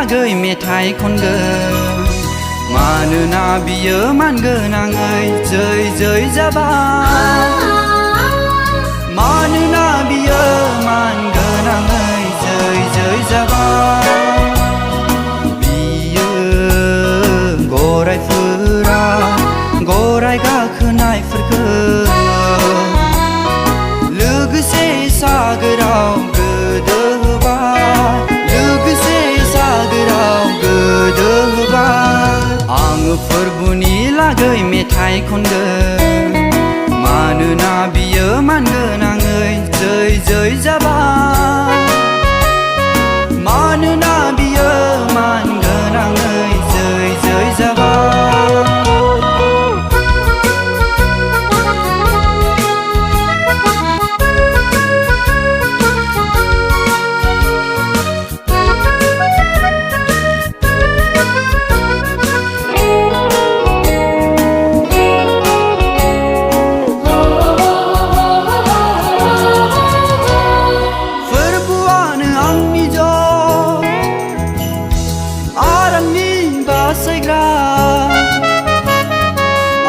लागै मेथाइ खनगोन मानोना बियो मानगोनाङै जै जै जाबाय मानोना बियो मानगोनाङै जै जै जाबाय बियो गरायफोरा गराय गाखोनायफोरखौ लोगोसे सागोराव गोदोहोबाय लोगोसे सागोराव गोदोहोबाय आङो फोरबुनि लागै मेथाइ खनगोन मानोना बियो मानगोनाङै जै जै जाबाय मानोना बियो मानगोनाङै जै जै जाबाय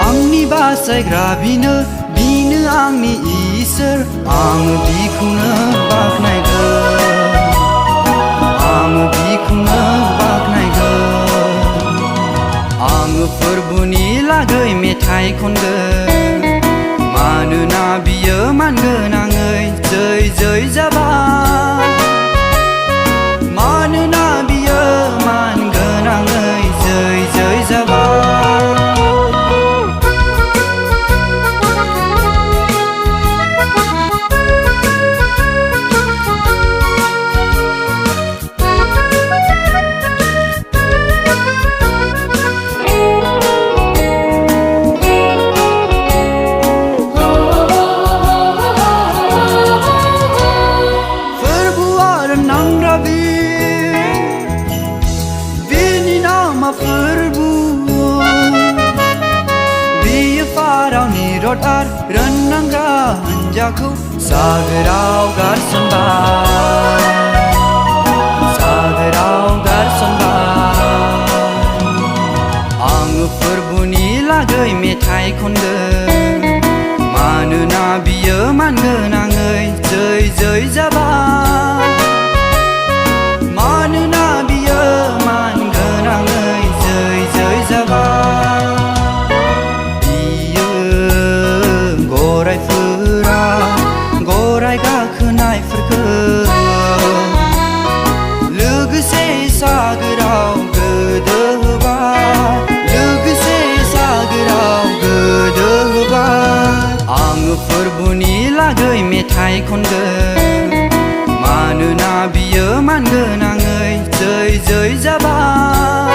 आंनि बासायग्रा बिनो आंनि इसोर आङो बिखौनो बाख्नायगोन आङो बिखौनो बाख्नायगोन आङो फोरबुनि लागै मेथाइ खनगोन मानोना बियो मानगोनाङै जै जै जाबाय मानोना बियो मानगोनाङै जै जै जाबाय फोरबु बियो फारावनि रड आरो रोननांग्रा हान्जाखौ सागोराव गारसनबाय सागोराव गारसनबाय आङो फोरबुनि लागै मेथाइ खनगोन मानोना बियो मानगोनाङै जै जै जाबाय मानोना बियो मानगोनाङै जै जै जाबाय बियो गरायफोरा गराय गाखोनायफोरखौ लोगोसे सागोराव गोदोहोबाय लोगोसे सागोराव गोदोहोबाय आङो फोरबुनि लागै मेथाइ खनगोन मानोना बियो मानगोनाङै जै जै जाबाय